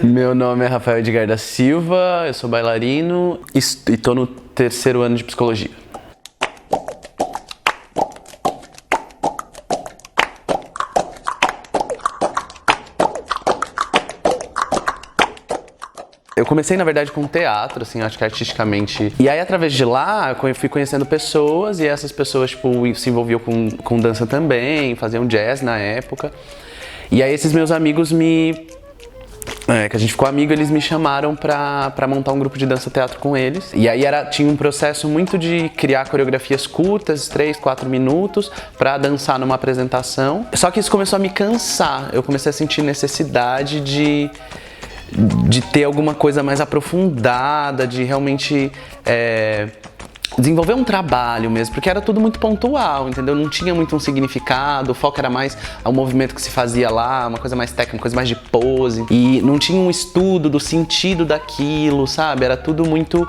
Meu nome é Rafael Edgar da Silva, eu sou bailarino e tô no terceiro ano de psicologia. Eu comecei, na verdade, com teatro, assim, acho que artisticamente. E aí, através de lá, eu fui conhecendo pessoas e essas pessoas, tipo, se envolviam com dança também, faziam jazz na época. E aí, esses meus amigos que a gente ficou amigo, eles me chamaram pra montar um grupo de dança-teatro com eles. E aí tinha um processo muito de criar coreografias curtas, 3, 4 minutos, pra dançar numa apresentação. Só que isso começou a me cansar, eu comecei a sentir necessidade de ter alguma coisa mais aprofundada, de realmente desenvolver um trabalho mesmo, porque era tudo muito pontual, entendeu? Não tinha muito um significado, o foco era mais o movimento que se fazia lá, uma coisa mais técnica, uma coisa mais de pose, e não tinha um estudo do sentido daquilo, sabe? Era tudo muito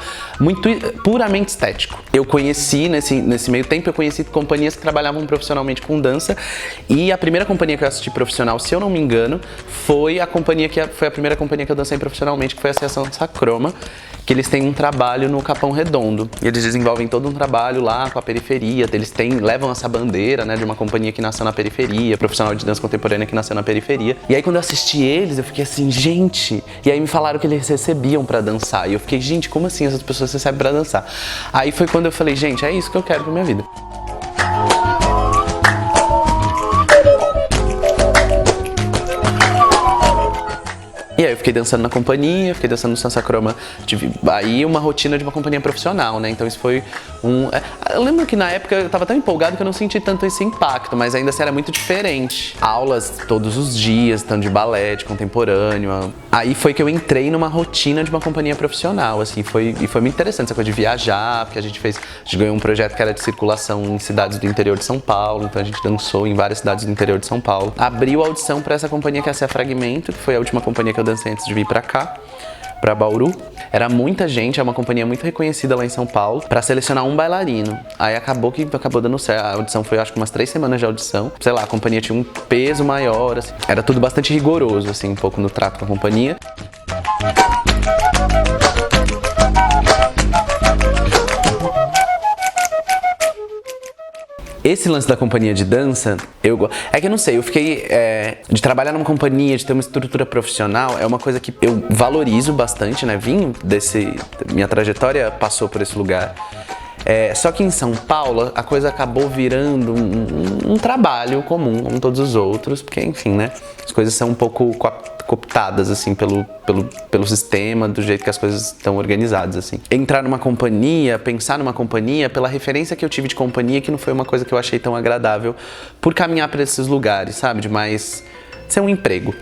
puramente estético. Eu conheci, nesse meio tempo, eu conheci companhias que trabalhavam profissionalmente com dança, e a primeira companhia que eu assisti profissional, se eu não me engano, foi a primeira companhia que eu dancei profissionalmente, que foi a Associação Sacroma, que eles têm um trabalho no Capão Redondo. E eles desenvolvem todo um trabalho lá com a periferia. Eles levam essa bandeira, né, de uma companhia que nasceu na periferia, profissional de dança contemporânea que nasceu na periferia. E aí quando eu assisti eles, eu fiquei assim, gente... E aí me falaram que eles recebiam pra dançar. E eu fiquei, gente, como assim essas pessoas recebem pra dançar? Aí foi quando eu falei, gente, é isso que eu quero pra minha vida. E aí eu fiquei dançando na companhia, fiquei dançando no Sansacroma, tive aí uma rotina de uma companhia profissional, né? Então isso foi eu lembro que na época eu tava tão empolgado que eu não senti tanto esse impacto, mas ainda assim era muito diferente. Aulas todos os dias, tanto de balé, de contemporâneo. Aí foi que eu entrei numa rotina de uma companhia profissional, assim, foi muito interessante essa coisa de viajar, porque a gente ganhou um projeto que era de circulação em cidades do interior de São Paulo, então a gente dançou em várias cidades do interior de São Paulo. Abriu a audição para essa companhia que é a Fragmento, que foi a última companhia que eu dancei antes de vir pra cá, pra Bauru. Era muita gente, é uma companhia muito reconhecida lá em São Paulo, pra selecionar um bailarino. Aí acabou dando certo. A audição foi, acho que umas 3 semanas de audição. Sei lá, a companhia tinha um peso maior, assim. Era tudo bastante rigoroso, assim, um pouco no trato com a companhia. Esse lance da companhia de dança, é que eu não sei, eu fiquei, de trabalhar numa companhia, de ter uma estrutura profissional, é uma coisa que eu valorizo bastante, né, minha trajetória passou por esse lugar. Só que em São Paulo, a coisa acabou virando um trabalho comum, como todos os outros, porque, enfim, né, as coisas são um pouco cooptadas, assim, pelo sistema, do jeito que as coisas estão organizadas, assim. Entrar numa companhia, pensar numa companhia, pela referência que eu tive de companhia, que não foi uma coisa que eu achei tão agradável, por caminhar para esses lugares, sabe, de mais ser um emprego.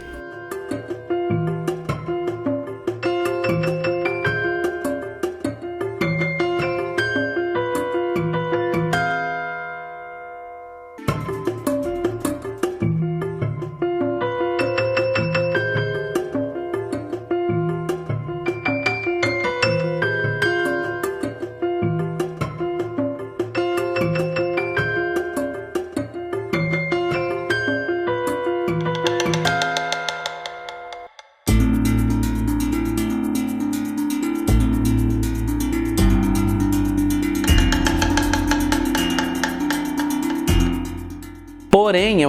Porém,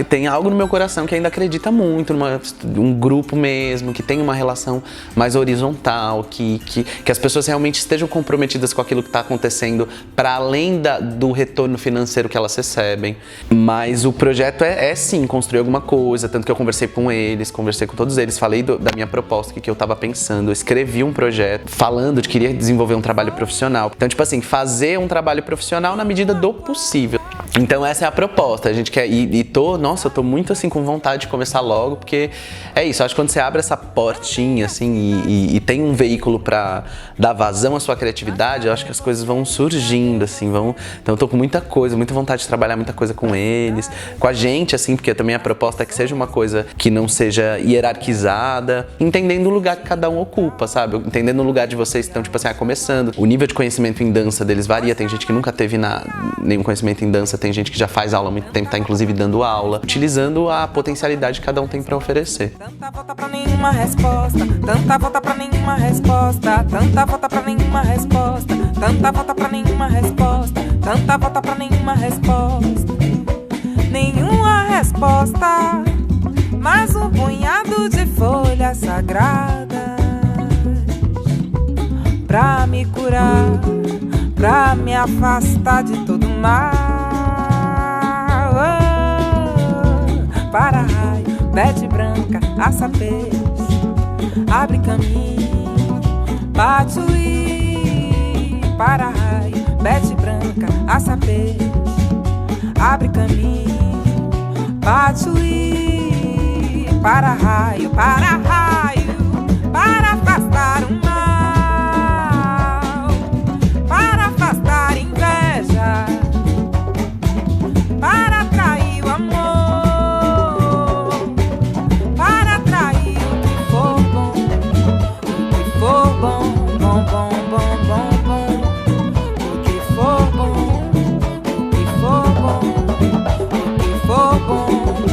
tem algo no meu coração que ainda acredita muito um grupo mesmo, que tem uma relação mais horizontal, que as pessoas realmente estejam comprometidas com aquilo que está acontecendo para além do retorno financeiro que elas recebem. Mas o projeto sim, construir alguma coisa, tanto que eu conversei com todos eles, falei da minha proposta, que eu estava pensando, eu escrevi um projeto falando de que queria desenvolver um trabalho profissional. Então, tipo assim, fazer um trabalho profissional na medida do possível. Então essa é a proposta, a gente quer, eu tô muito assim com vontade de começar logo, porque é isso, acho que quando você abre essa portinha assim e tem um veículo pra dar vazão à sua criatividade, eu acho que as coisas vão surgindo, assim, então eu tô com muita vontade de trabalhar muita coisa com eles, com a gente, assim, porque também a proposta é que seja uma coisa que não seja hierarquizada, entendendo o lugar que cada um ocupa, sabe, entendendo o lugar de vocês que estão, tipo assim, começando, o nível de conhecimento em dança deles varia, tem gente que nunca teve nenhum conhecimento em dança, tem gente que já faz aula há muito tempo, tá inclusive dando aula, utilizando a potencialidade que cada um tem para oferecer. Tanta volta pra nenhuma resposta, tanta volta pra nenhuma resposta, tanta volta pra nenhuma resposta, tanta volta pra nenhuma resposta, tanta volta pra nenhuma resposta. Nenhuma resposta, mais um punhado de folhas sagradas pra me curar, pra me afastar de todo mal. Oh, para raio, bete branca, aça peixe, abre caminho, batuí. Para raio, bete branca, aça peixe, abre caminho, batuí. Para raio, para afastar o mal, para afastar inveja, para atrair o amor, para atrair o que for bom, o que for bom, bom, bom, bom, bom, bom, o que for bom, o que for bom, o que for bom, bom, bom.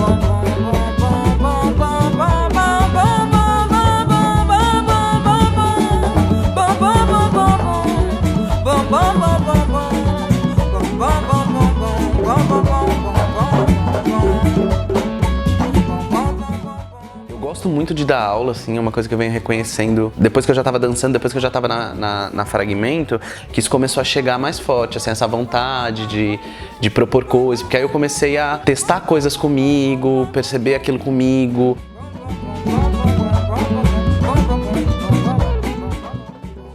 Eu gosto muito de dar aula, assim, é uma coisa que eu venho reconhecendo depois que eu já tava dançando, depois que eu já tava na Fragmento, que isso começou a chegar mais forte, assim, essa vontade de propor coisas, porque aí eu comecei a testar coisas comigo, perceber aquilo comigo.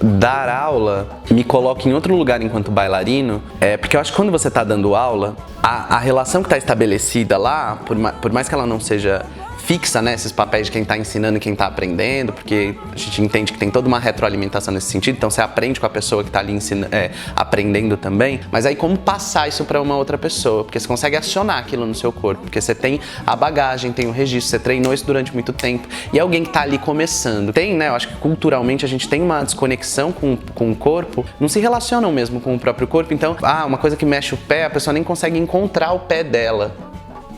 Dar aula me coloca em outro lugar enquanto bailarino, porque eu acho que quando você está dando aula, a relação que está estabelecida lá, por mais que ela não seja fixa, né, esses papéis de quem está ensinando e quem está aprendendo, porque a gente entende que tem toda uma retroalimentação nesse sentido, então você aprende com a pessoa que está ali aprendendo também, mas aí como passar isso para uma outra pessoa, porque você consegue acionar aquilo no seu corpo, porque você tem a bagagem, tem o registro, você treinou isso durante muito tempo, e alguém que está ali começando, tem, né, eu acho que culturalmente a gente tem uma desconexão com o corpo, não se relacionam mesmo com o próprio corpo, então, uma coisa que mexe o pé, a pessoa nem consegue encontrar o pé dela,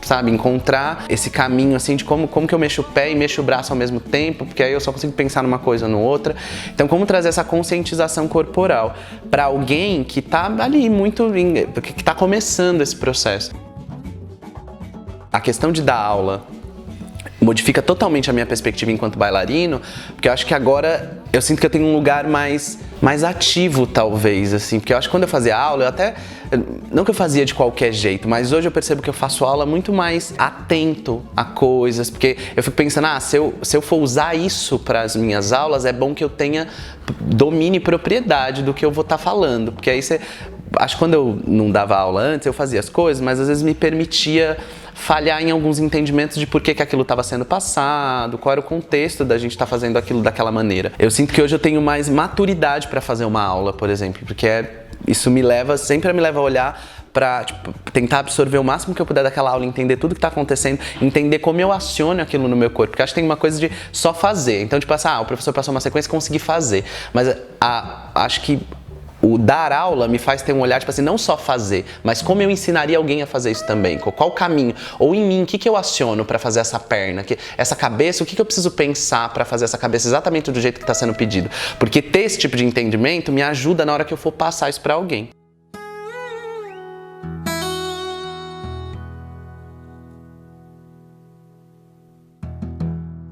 sabe, encontrar esse caminho assim de como que eu mexo o pé e mexo o braço ao mesmo tempo, porque aí eu só consigo pensar numa coisa ou noutra. Então, como trazer essa conscientização corporal para alguém que tá ali que tá começando esse processo. A questão de dar aula modifica totalmente a minha perspectiva enquanto bailarino, porque eu acho que agora eu sinto que eu tenho um lugar mais ativo, talvez, assim, porque eu acho que quando eu fazia aula, não que eu fazia de qualquer jeito, mas hoje eu percebo que eu faço aula muito mais atento a coisas, porque eu fico pensando, se eu for usar isso para as minhas aulas, é bom que eu tenha domínio e propriedade do que eu vou estar falando, porque aí acho que quando eu não dava aula antes, eu fazia as coisas, mas às vezes me permitia falhar em alguns entendimentos de por que aquilo estava sendo passado, qual era o contexto da gente estar fazendo aquilo daquela maneira. Eu sinto que hoje eu tenho mais maturidade para fazer uma aula, por exemplo, porque isso sempre me leva a olhar para tentar absorver o máximo que eu puder daquela aula, entender tudo que está acontecendo, entender como eu aciono aquilo no meu corpo, porque acho que tem uma coisa de só fazer. Então, o professor passou uma sequência e consegui fazer, mas acho que o dar aula me faz ter um olhar, não só fazer, mas como eu ensinaria alguém a fazer isso também, qual o caminho, ou em mim, o que eu aciono para fazer essa perna, essa cabeça, o que eu preciso pensar para fazer essa cabeça exatamente do jeito que está sendo pedido, porque ter esse tipo de entendimento me ajuda na hora que eu for passar isso para alguém.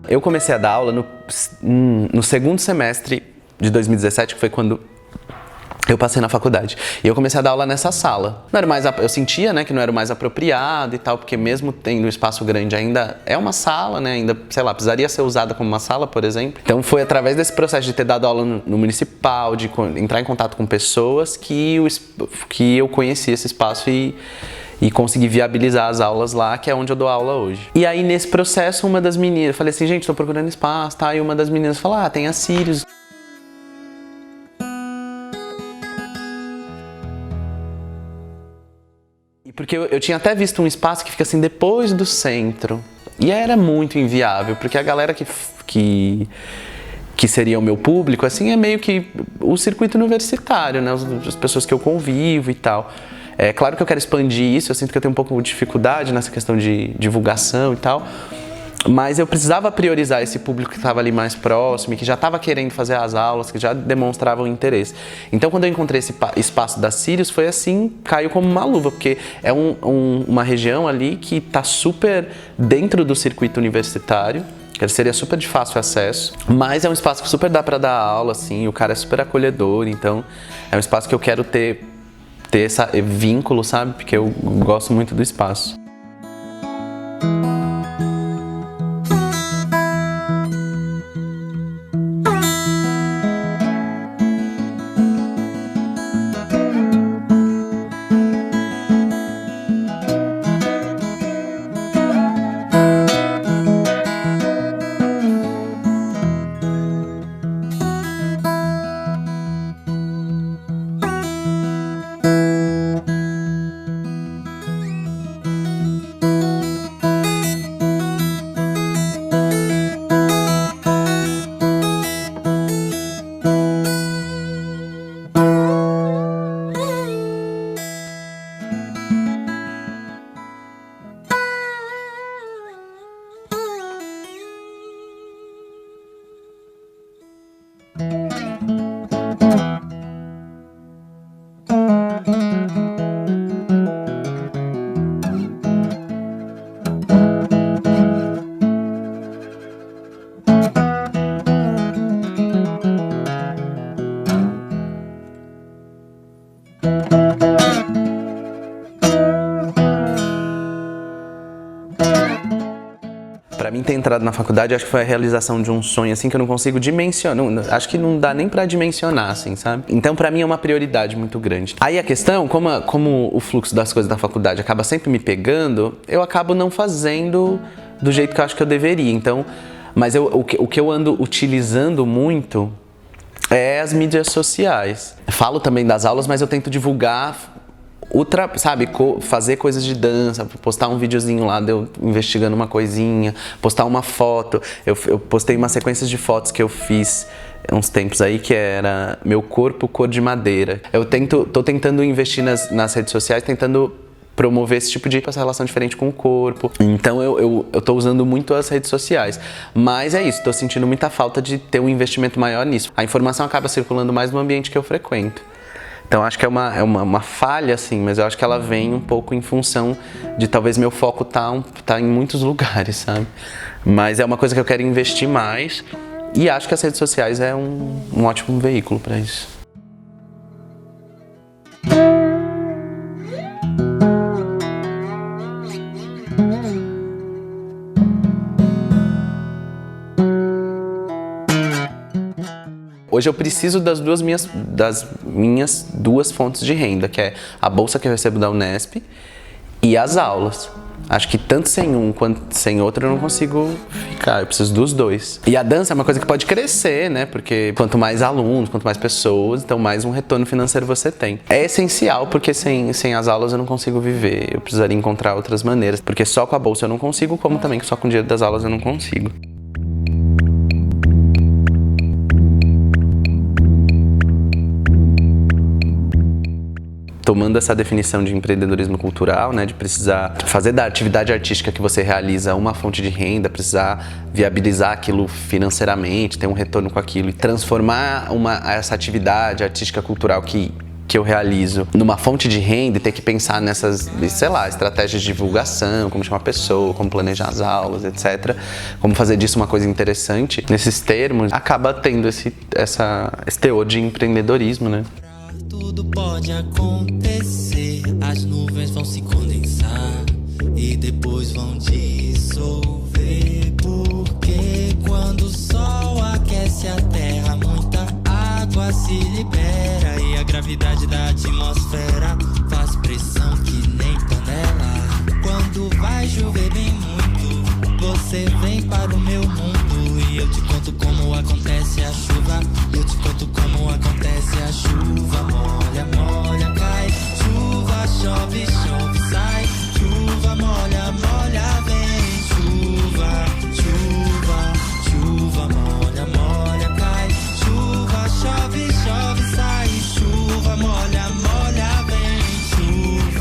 Eu comecei a dar aula no segundo semestre de 2017, que foi quando eu passei na faculdade. E eu comecei a dar aula nessa sala. Eu sentia, né, que não era o mais apropriado e tal, porque mesmo tendo um espaço grande, ainda é uma sala, né, ainda, precisaria ser usada como uma sala, por exemplo. Então foi através desse processo de ter dado aula no municipal, de entrar em contato com pessoas, que eu conheci esse espaço e consegui viabilizar as aulas lá, que é onde eu dou aula hoje. E aí, nesse processo, uma das meninas, eu falei assim, gente, tô procurando espaço, tá? E uma das meninas falou, tem a Sirius. Porque eu tinha até visto um espaço que fica assim depois do centro. E era muito inviável, porque a galera que seria o meu público, assim, é meio que o circuito universitário, né? As pessoas que eu convivo e tal. É claro que eu quero expandir isso, eu sinto que eu tenho um pouco de dificuldade nessa questão de divulgação e tal, mas eu precisava priorizar esse público que estava ali mais próximo, que já estava querendo fazer as aulas, que já demonstravam interesse. Então, quando eu encontrei esse espaço da Sirius, foi assim, caiu como uma luva, porque é uma região ali que está super dentro do circuito universitário, que seria super de fácil acesso, mas é um espaço que super dá para dar aula, assim, o cara é super acolhedor, então é um espaço que eu quero ter esse vínculo, sabe? Porque eu gosto muito do espaço. Pra mim ter entrado na faculdade, acho que foi a realização de um sonho, assim, que eu não consigo dimensionar, acho que não dá nem pra dimensionar, assim, sabe? Então, pra mim é uma prioridade muito grande. Aí a questão, como o fluxo das coisas da faculdade acaba sempre me pegando, eu acabo não fazendo do jeito que eu acho que eu deveria. Então, mas o que eu ando utilizando muito é as mídias sociais. Falo também das aulas, mas eu tento divulgar sabe, fazer coisas de dança, postar um videozinho lá de eu investigando uma coisinha, postar uma foto. Eu postei uma sequência de fotos que eu fiz uns tempos aí, que era meu corpo cor de madeira. Tô tentando investir nas redes sociais, tentando promover esse tipo de essa relação diferente com o corpo. Então eu tô usando muito as redes sociais. Mas é isso, tô sentindo muita falta de ter um investimento maior nisso. A informação acaba circulando mais no ambiente que eu frequento. Então acho que é uma falha, assim, mas eu acho que ela vem um pouco em função de talvez meu foco tá em muitos lugares, sabe? Mas é uma coisa que eu quero investir mais e acho que as redes sociais é um ótimo veículo para isso. Hoje eu preciso das minhas duas fontes de renda, que é a bolsa que eu recebo da Unesp e as aulas. Acho que tanto sem um quanto sem outro eu não consigo ficar, eu preciso dos dois. E a dança é uma coisa que pode crescer, né? Porque quanto mais alunos, quanto mais pessoas, então mais um retorno financeiro você tem. É essencial, porque sem as aulas eu não consigo viver, eu precisaria encontrar outras maneiras. Porque só com a bolsa eu não consigo, como também só com o dinheiro das aulas eu não consigo. Tomando essa definição de empreendedorismo cultural, né, de precisar fazer da atividade artística que você realiza uma fonte de renda, precisar viabilizar aquilo financeiramente, ter um retorno com aquilo e transformar essa atividade artística cultural que eu realizo numa fonte de renda e ter que pensar nessas, sei lá, estratégias de divulgação, como chamar a pessoa, como planejar as aulas, etc. Como fazer disso uma coisa interessante. Nesses termos, acaba tendo esse teor de empreendedorismo, né? Tudo pode acontecer, as nuvens vão se condensar e depois vão dissolver. Porque quando o sol aquece a terra, muita água se libera e a gravidade da atmosfera faz pressão que nem panela. Quando vai chover bem muito, você vem para o meu mundo e eu te conto como acontece a chuva. Eu te conto como acontece a chuva. Molha, molha, cai. Chuva, chove, chove, sai. Chuva, molha, molha, vem. Chuva, chuva, chuva, molha, molha, cai. Chuva, chove, chove, sai. Chuva, molha, molha, vem. Chuva.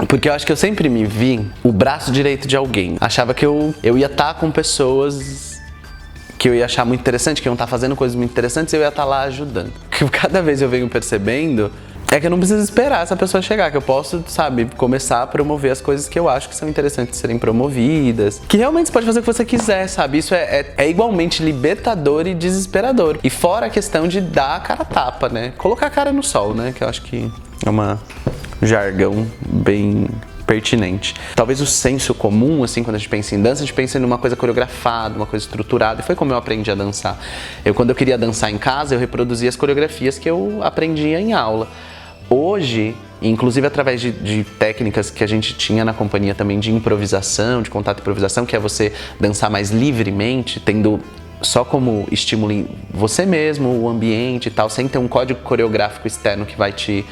Porque eu acho que eu sempre me vi o braço direito de alguém. Achava que eu ia estar com pessoas que eu ia achar muito interessante, que iam estar fazendo coisas muito interessantes e eu ia estar lá ajudando. Que cada vez eu venho percebendo é que eu não preciso esperar essa pessoa chegar, que eu posso, sabe, começar a promover as coisas que eu acho que são interessantes de serem promovidas. Que realmente você pode fazer o que você quiser, sabe? Isso é igualmente libertador e desesperador. E fora a questão de dar a cara a tapa, né? Colocar a cara no sol, né? Que eu acho que é uma jargão bem pertinente. Talvez o senso comum, assim, quando a gente pensa em dança, a gente pensa numa coisa coreografada, uma coisa estruturada, e foi como eu aprendi a dançar. Quando eu queria dançar em casa, eu reproduzia as coreografias que eu aprendia em aula. Hoje, inclusive através de técnicas que a gente tinha na companhia também de improvisação, de contato e improvisação, que é você dançar mais livremente, tendo só como estímulo você mesmo, o ambiente e tal, sem ter um código coreográfico externo que vai te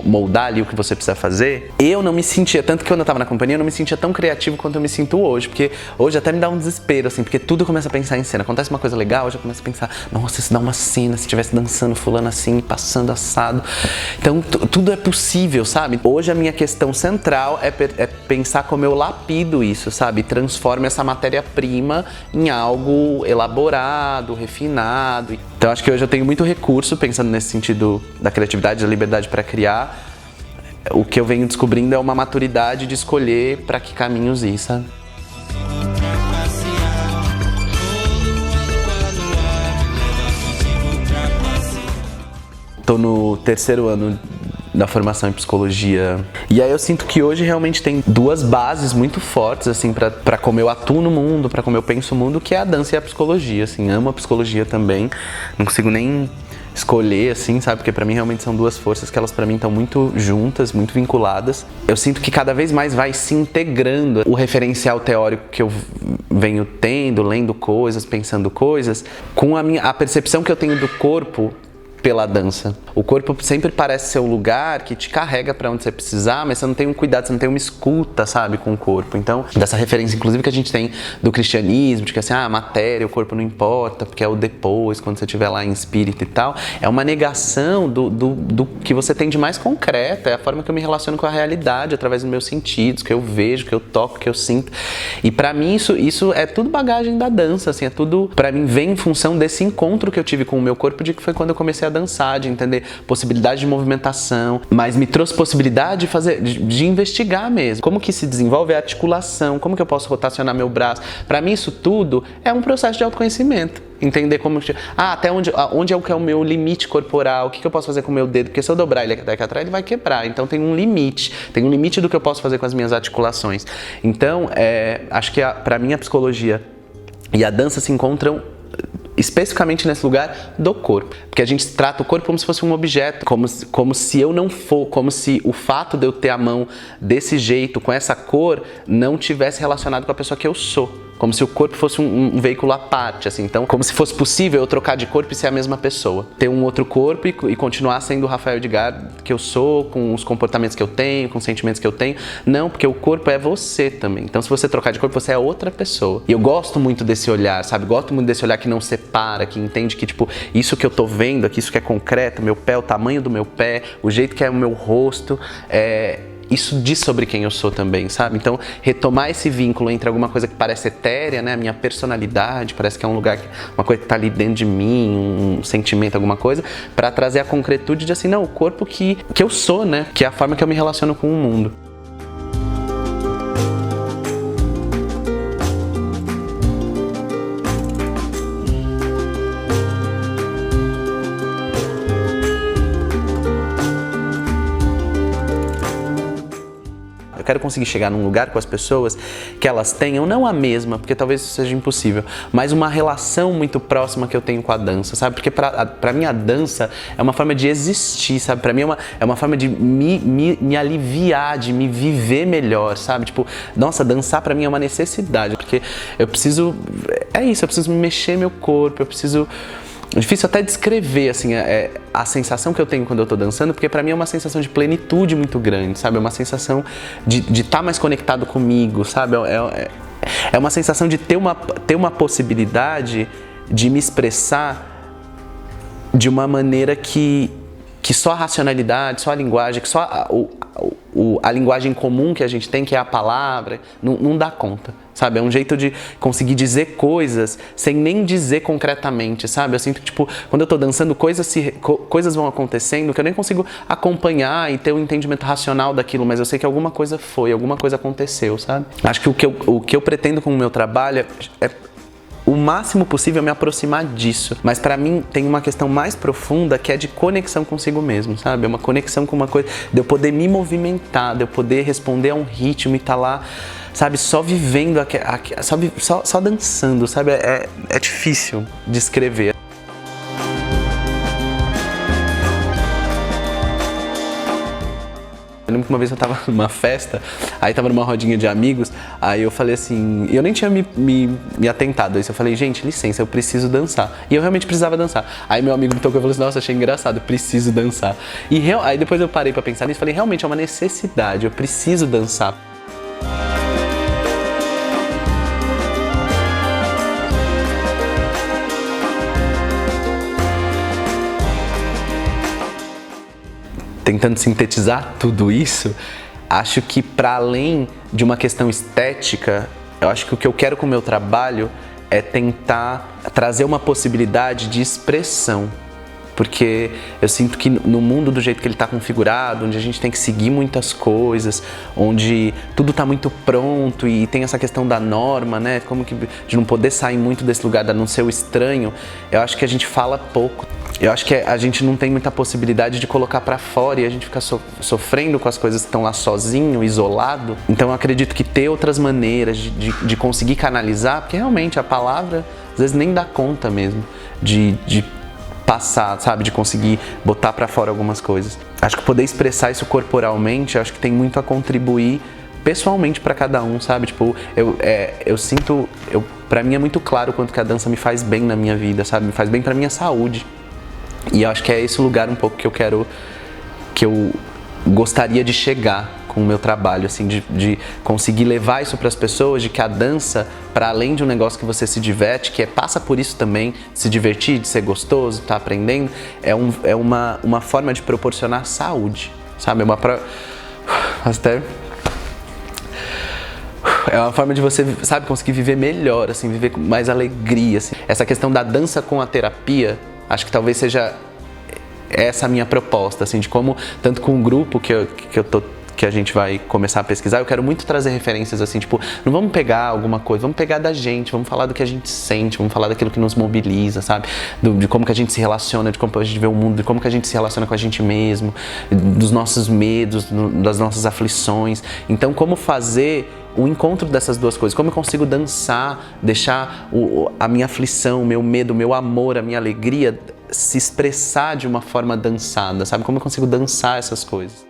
moldar ali o que você precisa fazer. Eu não me sentia, tanto que quando eu tava na companhia, eu não me sentia tão criativo quanto eu me sinto hoje, porque hoje até me dá um desespero, assim, porque tudo começa a pensar em cena. Acontece uma coisa legal, eu já começo a pensar, nossa, se dá uma cena, se estivesse dançando fulano assim, passando assado. Então, tudo é possível, sabe? Hoje a minha questão central é pensar como eu lapido isso, sabe? Transformo essa matéria-prima em algo elaborado, refinado. Então, acho que hoje eu tenho muito recurso, pensando nesse sentido da criatividade, da liberdade para criar. O que eu venho descobrindo é uma maturidade de escolher para que caminhos ir, sabe? Tô no terceiro ano da formação em psicologia. E aí eu sinto que hoje realmente tem duas bases muito fortes, assim, pra como eu atuo no mundo, pra como eu penso o mundo, que é a dança e a psicologia, assim. Amo a psicologia também. Não consigo nem escolher, assim, sabe? Porque pra mim realmente são duas forças que elas pra mim estão muito juntas, muito vinculadas. Eu sinto que cada vez mais vai se integrando o referencial teórico que eu venho tendo, lendo coisas, pensando coisas, com a percepção que eu tenho do corpo pela dança. O corpo sempre parece ser o lugar que te carrega pra onde você precisar, mas você não tem um cuidado, você não tem uma escuta, sabe, com o corpo. Então, dessa referência, inclusive, que a gente tem do cristianismo, de que assim, a matéria, o corpo não importa, porque é o depois, quando você estiver lá em espírito e tal, é uma negação do que você tem de mais concreto, é a forma que eu me relaciono com a realidade, através dos meus sentidos, que eu vejo, que eu toco, que eu sinto. E pra mim, isso é tudo bagagem da dança, assim, é tudo, pra mim, vem em função desse encontro que eu tive com o meu corpo, de que foi quando eu comecei a dançar, de entender possibilidade de movimentação, mas me trouxe possibilidade de investigar mesmo. Como que se desenvolve a articulação, como que eu posso rotacionar meu braço. Para mim isso tudo é um processo de autoconhecimento. Entender como... até onde é o que é o meu limite corporal, o que eu posso fazer com o meu dedo, porque se eu dobrar ele daqui atrás, ele vai quebrar. Então tem um limite do que eu posso fazer com as minhas articulações. Então, acho que para mim a psicologia e a dança se encontram especificamente nesse lugar do corpo, porque a gente trata o corpo como se fosse um objeto, como se eu não for, como se o fato de eu ter a mão desse jeito, com essa cor, não tivesse relacionado com a pessoa que eu sou. Como se o corpo fosse um veículo à parte, assim. Então, como se fosse possível eu trocar de corpo e ser a mesma pessoa. Ter um outro corpo e continuar sendo o Rafael Edgar que eu sou, com os comportamentos que eu tenho, com os sentimentos que eu tenho. Não, porque o corpo é você também. Então, se você trocar de corpo, você é outra pessoa. E eu gosto muito desse olhar, sabe? Gosto muito desse olhar que não separa, que entende que, tipo, isso que eu tô vendo aqui, isso que é concreto, meu pé, o tamanho do meu pé, o jeito que é o meu rosto, isso diz sobre quem eu sou também, sabe? Então, retomar esse vínculo entre alguma coisa que parece etérea, né? A minha personalidade, parece que é um lugar, uma coisa que tá ali dentro de mim, um sentimento, alguma coisa, para trazer a concretude de assim, não, o corpo que eu sou, né? Que é a forma que eu me relaciono com o mundo. Quero conseguir chegar num lugar com as pessoas que elas tenham, não a mesma, porque talvez isso seja impossível, mas uma relação muito próxima que eu tenho com a dança, sabe? Porque pra mim a dança é uma forma de existir, sabe? Pra mim é uma forma de me aliviar, de me viver melhor, sabe? Tipo, nossa, dançar pra mim é uma necessidade, porque eu preciso, eu preciso mexer meu corpo, eu preciso... É difícil até descrever, assim, a sensação que eu tenho quando eu tô dançando, porque pra mim é uma sensação de plenitude muito grande, sabe? É uma sensação de estar mais conectado comigo, sabe? É uma sensação de ter uma possibilidade de me expressar de uma maneira que só a racionalidade, só a linguagem, que só o a linguagem comum que a gente tem, que é a palavra, não dá conta, sabe? É um jeito de conseguir dizer coisas sem nem dizer concretamente, sabe? Eu sinto que, tipo, quando eu tô dançando, coisas vão acontecendo que eu nem consigo acompanhar e ter um entendimento racional daquilo, mas eu sei que alguma coisa aconteceu, sabe? Acho que o que eu pretendo com o meu trabalho é o máximo possível me aproximar disso. Mas pra mim tem uma questão mais profunda que é de conexão consigo mesmo, sabe? É uma conexão com uma coisa, de eu poder me movimentar, de eu poder responder a um ritmo e tá lá, sabe? Só vivendo, só dançando, sabe? É difícil descrever. Eu lembro que uma vez eu tava numa festa, aí tava numa rodinha de amigos, aí eu falei assim, eu nem tinha me atentado a isso, eu falei, gente, licença, eu preciso dançar. E eu realmente precisava dançar. Aí meu amigo me tocou e falou assim, nossa, achei engraçado, eu preciso dançar. Aí depois eu parei pra pensar nisso e falei, realmente é uma necessidade, eu preciso dançar. Tentando sintetizar tudo isso, acho que para além de uma questão estética, eu acho que o que eu quero com o meu trabalho é tentar trazer uma possibilidade de expressão. Porque eu sinto que no mundo do jeito que ele está configurado, onde a gente tem que seguir muitas coisas, onde tudo está muito pronto e tem essa questão da norma, né? Como que de não poder sair muito desse lugar, de não ser o estranho, eu acho que a gente fala pouco. Eu acho que a gente não tem muita possibilidade de colocar pra fora e a gente fica sofrendo com as coisas que estão lá sozinho, isolado. Então eu acredito que ter outras maneiras de conseguir canalizar, porque realmente a palavra às vezes nem dá conta mesmo de passar, sabe? De conseguir botar pra fora algumas coisas. Acho que poder expressar isso corporalmente, acho que tem muito a contribuir pessoalmente pra cada um, sabe? Tipo, eu sinto, pra mim é muito claro o quanto que a dança me faz bem na minha vida, sabe? Me faz bem pra minha saúde. E eu acho que é esse lugar um pouco que eu gostaria de chegar com o meu trabalho, assim, de conseguir levar isso para as pessoas, de que a dança, para além de um negócio que você se diverte, que passa por isso também, de se divertir, de ser gostoso, tá aprendendo, é uma forma de proporcionar saúde, sabe? É uma forma de você, sabe, conseguir viver melhor, assim, viver com mais alegria, assim. Essa questão da dança com a terapia, acho que talvez seja essa a minha proposta, assim, de como, tanto com o grupo que a gente vai começar a pesquisar, eu quero muito trazer referências assim, tipo, não vamos pegar alguma coisa, vamos pegar da gente, vamos falar do que a gente sente, vamos falar daquilo que nos mobiliza, sabe? De como que a gente se relaciona, de como a gente vê o mundo, de como que a gente se relaciona com a gente mesmo, dos nossos medos, das nossas aflições. Então, como fazer o encontro dessas duas coisas, como eu consigo dançar, deixar a minha aflição, o meu medo, o meu amor, a minha alegria se expressar de uma forma dançada, sabe? Como eu consigo dançar essas coisas.